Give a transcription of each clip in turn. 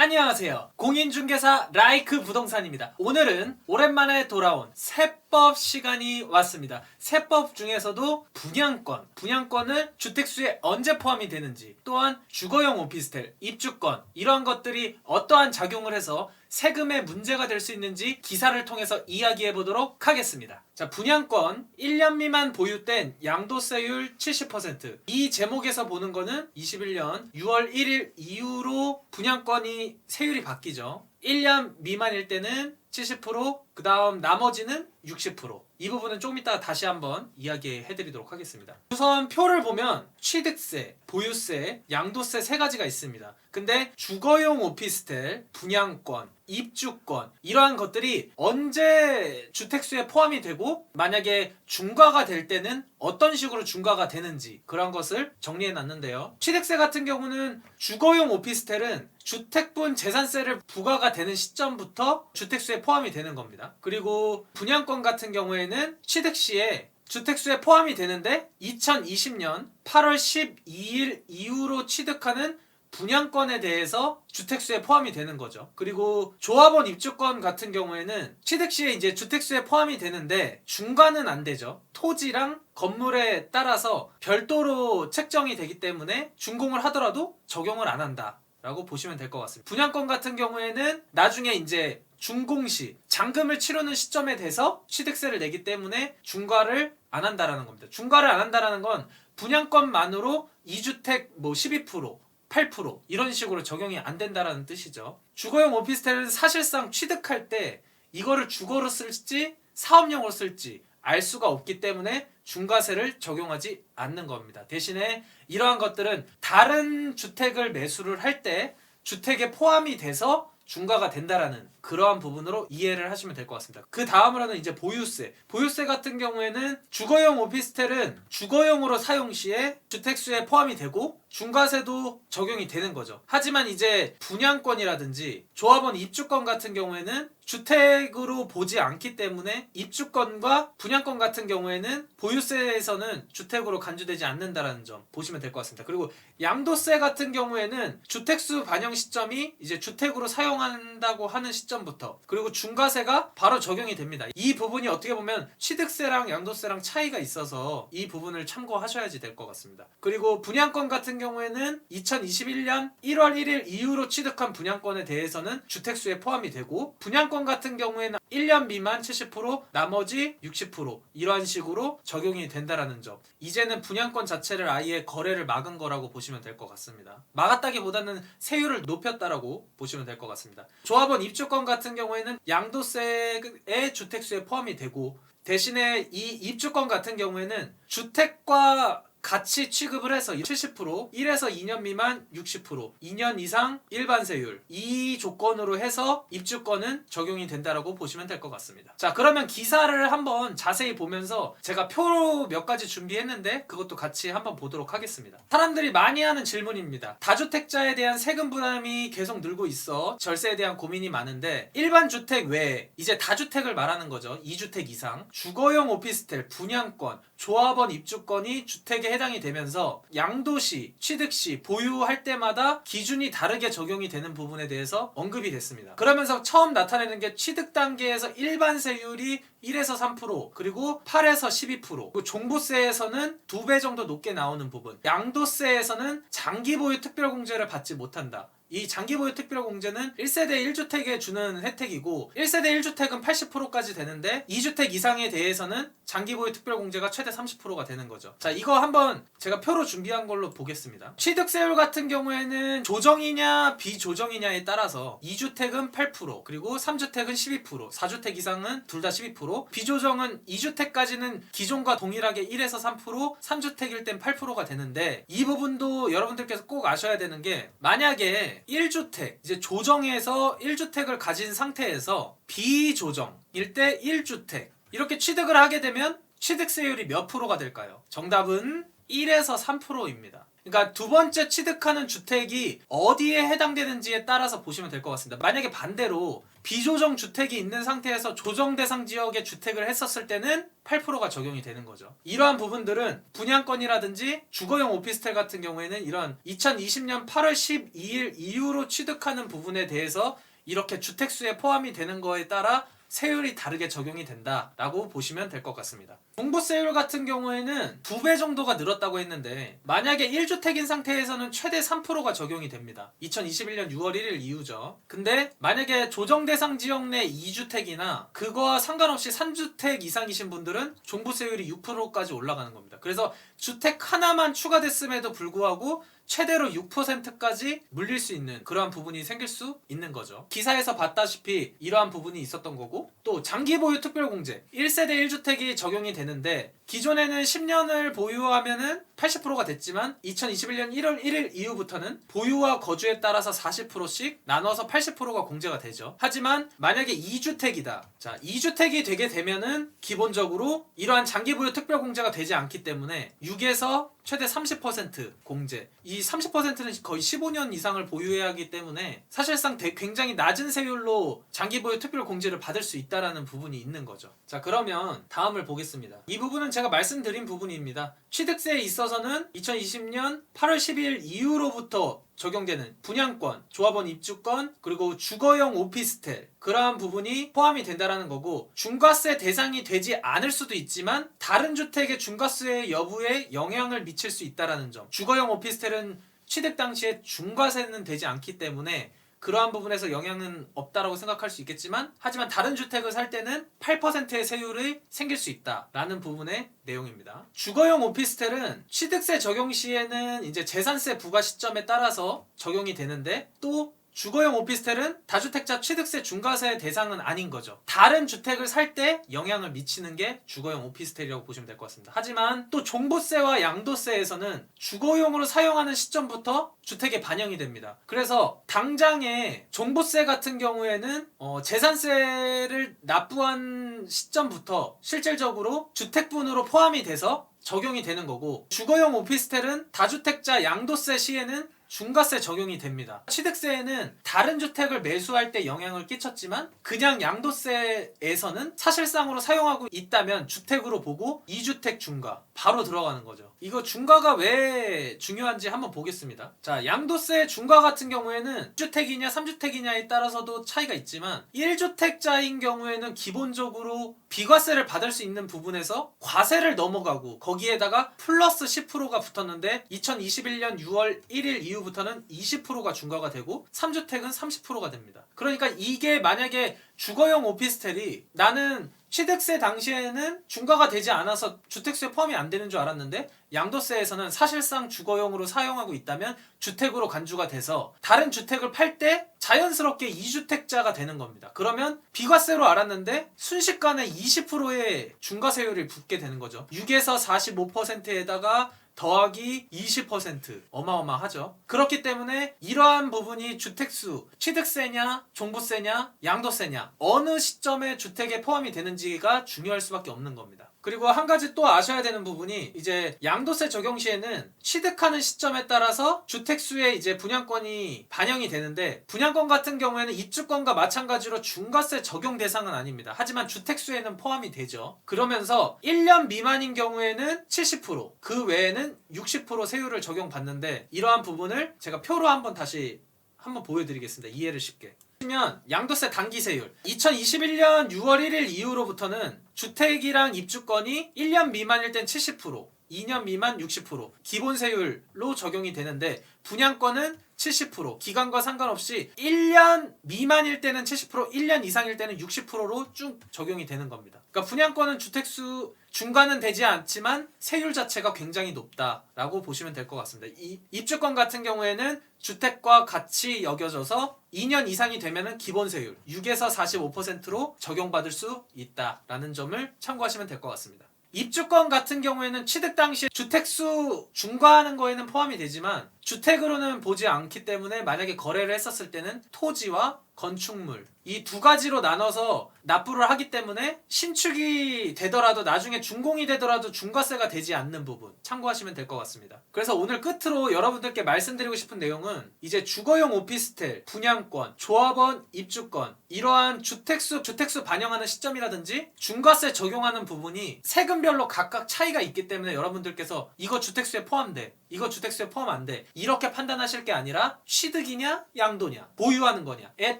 안녕하세요. 공인중개사 라이크 부동산입니다. 오늘은 오랜만에 돌아온 세법 시간이 왔습니다. 세법 중에서도 분양권을 주택수에 언제 포함이 되는지, 또한 주거용 오피스텔, 입주권 이러한 것들이 어떠한 작용을 해서 세금에 문제가 될 수 있는지 기사를 통해서 이야기해 보도록 하겠습니다. 자, 분양권 1년 미만 보유된 양도세율 70%. 이 제목에서 보는 거는 21년 6월 1일 이후로 분양권이 세율이 바뀌죠. 1년 미만일 때는 70%, 그 다음 나머지는 60%. 이 부분은 조금 이따가 다시 한번 이야기해 드리도록 하겠습니다. 우선 표를 보면 취득세, 보유세, 양도세 세 가지가 있습니다. 근데 주거용 오피스텔, 분양권, 입주권 이러한 것들이 언제 주택수에 포함이 되고 만약에 중과가 될 때는 어떤 식으로 중과가 되는지 그런 것을 정리해 놨는데요. 취득세 같은 경우는 주거용 오피스텔은 주택분 재산세를 부과가 되는 시점부터 주택수에 포함이 되는 겁니다. 그리고 분양권 같은 경우에는 취득 시에 주택수에 포함이 되는데 2020년 8월 12일 이후로 취득하는 분양권에 대해서 주택수에 포함이 되는 거죠. 그리고 조합원 입주권 같은 경우에는 취득 시에 이제 주택수에 포함이 되는데 중과는 안 되죠. 토지랑 건물에 따라서 별도로 책정이 되기 때문에 준공을 하더라도 적용을 안 한다 라고 보시면 될 것 같습니다. 분양권 같은 경우에는 나중에 이제 준공시 잔금을 치르는 시점에 돼서 취득세를 내기 때문에 중과를 안 한다라는 겁니다. 중과를 안 한다라는 건 분양권만으로 2주택 12%, 8% 이런 식으로 적용이 안 된다라는 뜻이죠. 주거용 오피스텔은 사실상 취득할 때 이거를 주거로 쓸지 사업용으로 쓸지 알 수가 없기 때문에 중과세를 적용하지 않는 겁니다. 대신에 이러한 것들은 다른 주택을 매수를 할 때 주택에 포함이 돼서 중과가 된다라는 그러한 부분으로 이해를 하시면 될 것 같습니다. 그 다음으로는 이제 보유세. 보유세 같은 경우에는 주거용 오피스텔은 주거용으로 사용 시에 주택수에 포함이 되고 중과세도 적용이 되는 거죠. 하지만 이제 분양권이라든지 조합원 입주권 같은 경우에는 주택으로 보지 않기 때문에 입주권과 분양권 같은 경우에는 보유세에서는 주택으로 간주되지 않는다라는 점 보시면 될 것 같습니다. 그리고 양도세 같은 경우에는 주택수 반영 시점이 이제 주택으로 사용한다고 하는 시점부터 그리고 중과세가 바로 적용이 됩니다. 이 부분이 어떻게 보면 취득세랑 양도세랑 차이가 있어서 이 부분을 참고하셔야지 될 것 같습니다. 그리고 분양권 같은 경우에는 2021년 1월 1일 이후로 취득한 분양권에 대해서는 주택수에 포함이 되고 분양권 같은 경우에는 1년 미만 70%, 나머지 60% 이러한 식으로 적용이 된다라는 점. 이제는 분양권 자체를 아예 거래를 막은 거라고 보시면 될 것 같습니다. 막았다기보다는 세율을 높였다라고 보시면 될 것 같습니다. 조합원 입주권 같은 경우에는 양도세의 주택수에 포함이 되고 대신에 이 입주권 같은 경우에는 주택과 같이 취급을 해서 70%, 1에서 2년 미만 60%, 2년 이상 일반세율 이 조건으로 해서 입주권은 적용이 된다라고 보시면 될 것 같습니다. 자, 그러면 기사를 한번 자세히 보면서 제가 표 몇 가지 준비했는데 그것도 같이 한번 보도록 하겠습니다. 사람들이 많이 하는 질문입니다. 다주택자에 대한 세금 부담이 계속 늘고 있어 절세에 대한 고민이 많은데 일반 주택 외에 이제 다주택을 말하는 거죠. 2주택 이상 주거용 오피스텔, 분양권, 조합원 입주권이 주택에 해당이 되면서 양도시, 취득시, 보유할 때마다 기준이 다르게 적용이 되는 부분에 대해서 언급이 됐습니다. 그러면서 처음 나타내는 게 취득 단계에서 일반세율이 1에서 3%, 그리고 8에서 12%, 그리고 종부세에서는 2배 정도 높게 나오는 부분, 양도세에서는 장기보유 특별공제를 받지 못한다. 이 장기보유 특별공제는 1세대 1주택에 주는 혜택이고 1세대 1주택은 80%까지 되는데 2주택 이상에 대해서는 장기보유 특별공제가 최대 30%가 되는 거죠. 자, 이거 한번 제가 표로 준비한 걸로 보겠습니다. 취득세율 같은 경우에는 조정이냐 비조정이냐에 따라서 2주택은 8%, 그리고 3주택은 12%, 4주택 이상은 둘 다 12%, 비조정은 2주택까지는 기존과 동일하게 1에서 3%, 3주택일 땐 8%가 되는데 이 부분도 여러분들께서 꼭 아셔야 되는 게 만약에 1주택, 이제 조정해서 1주택을 가진 상태에서 비조정일 때 1주택 이렇게 취득을 하게 되면 취득세율이 몇 프로가 될까요? 정답은 1에서 3%입니다. 그러니까 두 번째 취득하는 주택이 어디에 해당되는지에 따라서 보시면 될 것 같습니다. 만약에 반대로 비조정 주택이 있는 상태에서 조정 대상 지역에 주택을 했었을 때는 8%가 적용이 되는 거죠. 이러한 부분들은 분양권이라든지 주거용 오피스텔 같은 경우에는 이런 2020년 8월 12일 이후로 취득하는 부분에 대해서 이렇게 주택수에 포함이 되는 거에 따라 세율이 다르게 적용이 된다라고 보시면 될 것 같습니다. 종부세율 같은 경우에는 2배 정도가 늘었다고 했는데 만약에 1주택인 상태에서는 최대 3%가 적용이 됩니다. 2021년 6월 1일 이후죠. 근데 만약에 조정 대상 지역 내 2주택이나 그거와 상관없이 3주택 이상이신 분들은 종부세율이 6%까지 올라가는 겁니다. 그래서 주택 하나만 추가됐음에도 불구하고 최대로 6%까지 물릴 수 있는 그러한 부분이 생길 수 있는 거죠. 기사에서 봤다시피 이러한 부분이 있었던 거고, 또 장기 보유 특별공제 1세대 1주택이 적용이 되는데 기존에는 10년을 보유하면은 80%가 됐지만 2021년 1월 1일 이후부터는 보유와 거주에 따라서 40%씩 나눠서 80%가 공제가 되죠. 하지만 만약에 2주택이다. 자, 2주택이 되게 되면은 기본적으로 이러한 장기 보유 특별 공제가 되지 않기 때문에 6에서 최대 30% 공제. 이 30%는 거의 15년 이상을 보유해야 하기 때문에 사실상 굉장히 낮은 세율로 장기 보유 특별 공제를 받을 수 있다라는 부분이 있는 거죠. 자, 그러면 다음을 보겠습니다. 이 부분은 제가 말씀드린 부분입니다. 취득세에 있어서는 2020년 8월 12일 이후로부터 적용되는 분양권, 조합원 입주권, 그리고 주거용 오피스텔 그러한 부분이 포함이 된다라는 거고, 중과세 대상이 되지 않을 수도 있지만 다른 주택의 중과세 여부에 영향을 미칠 수 있다라는 점. 주거용 오피스텔은 취득 당시에 중과세는 되지 않기 때문에 그러한 부분에서 영향은 없다라고 생각할 수 있겠지만, 하지만 다른 주택을 살 때는 8%의 세율이 생길 수 있다라는 부분의 내용입니다. 주거용 오피스텔은 취득세 적용 시에는 이제 재산세 부과 시점에 따라서 적용이 되는데, 또 주거용 오피스텔은 다주택자 취득세 중과세 대상은 아닌 거죠. 다른 주택을 살 때 영향을 미치는 게 주거용 오피스텔이라고 보시면 될 것 같습니다. 하지만 또 종부세와 양도세에서는 주거용으로 사용하는 시점부터 주택에 반영이 됩니다. 그래서 당장에 종부세 같은 경우에는 재산세를 납부한 시점부터 실질적으로 주택분으로 포함이 돼서 적용이 되는 거고, 주거용 오피스텔은 다주택자 양도세 시에는 중과세 적용이 됩니다. 취득세에는 다른 주택을 매수할 때 영향을 끼쳤지만 그냥 양도세에서는 사실상으로 사용하고 있다면 주택으로 보고 2주택 중과 바로 들어가는 거죠. 이거 중과가 왜 중요한지 한번 보겠습니다. 자, 양도세 중과 같은 경우에는 2주택이냐 3주택이냐에 따라서도 차이가 있지만 1주택자인 경우에는 기본적으로 비과세를 받을 수 있는 부분에서 과세를 넘어가고 거기에다가 플러스 10%가 붙었는데 2021년 6월 1일 이후부터는 20%가 중과가 되고 3주택은 30%가 됩니다. 그러니까 이게 만약에 주거용 오피스텔이 나는 취득세 당시에는 중과가 되지 않아서 주택수에 포함이 안 되는 줄 알았는데 양도세에서는 사실상 주거용으로 사용하고 있다면 주택으로 간주가 돼서 다른 주택을 팔 때 자연스럽게 2주택자가 되는 겁니다. 그러면 비과세로 알았는데 순식간에 20%의 중과세율이 붙게 되는 거죠. 6에서 45%에다가 더하기 20% 어마어마하죠. 그렇기 때문에 이러한 부분이 주택수, 취득세냐, 종부세냐, 양도세냐 어느 시점에 주택에 포함이 되는지가 중요할 수밖에 없는 겁니다. 그리고 한 가지 또 아셔야 되는 부분이 이제 양도세 적용 시에는 취득하는 시점에 따라서 주택수에 이제 분양권이 반영이 되는데, 분양권 같은 경우에는 입주권과 마찬가지로 중과세 적용 대상은 아닙니다. 하지만 주택수에는 포함이 되죠. 그러면서 1년 미만인 경우에는 70%, 그 외에는 60% 세율을 적용받는데, 이러한 부분을 제가 표로 다시 한번 보여드리겠습니다. 이해를 쉽게. 보시면 양도세 단기세율 2021년 6월 1일 이후로부터는 주택이랑 입주권이 1년 미만일 땐 70%, 2년 미만 60% 기본세율로 적용이 되는데, 분양권은 70%, 기간과 상관없이 1년 미만일 때는 70%, 1년 이상일 때는 60%로 쭉 적용이 되는 겁니다. 그러니까 분양권은 주택수 중과는 되지 않지만 세율 자체가 굉장히 높다라고 보시면 될 것 같습니다. 이 입주권 같은 경우에는 주택과 같이 여겨져서 2년 이상이 되면은 기본세율 6에서 45%로 적용받을 수 있다라는 점을 참고하시면 될 것 같습니다. 입주권 같은 경우에는 취득 당시에 주택수 중과하는 거에는 포함이 되지만 주택으로는 보지 않기 때문에 만약에 거래를 했었을 때는 토지와 건축물 이 두 가지로 나눠서 납부를 하기 때문에 신축이 되더라도 나중에 준공이 되더라도 중과세가 되지 않는 부분 참고하시면 될 것 같습니다. 그래서 오늘 끝으로 여러분들께 말씀드리고 싶은 내용은 이제 주거용 오피스텔, 분양권, 조합원 입주권 이러한 주택수 반영하는 시점이라든지 중과세 적용하는 부분이 세금별로 각각 차이가 있기 때문에 여러분들께서 이거 주택수에 포함돼 이거 주택수에 포함 안 돼 이렇게 판단하실 게 아니라 취득이냐 양도냐 보유하는 거냐에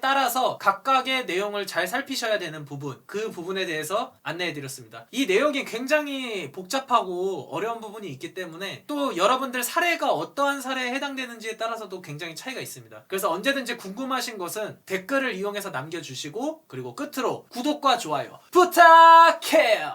따라서 각각의 내용을 잘 살피셔야 되는 부분 그 부분에 대해서 안내해드렸습니다. 이 내용이 굉장히 복잡하고 어려운 부분이 있기 때문에 또 여러분들 사례가 어떠한 사례에 해당되는지에 따라서도 굉장히 차이가 있습니다. 그래서 언제든지 궁금하신 것은 댓글을 이용해서 남겨주시고 그리고 끝으로 구독과 좋아요 부탁해요.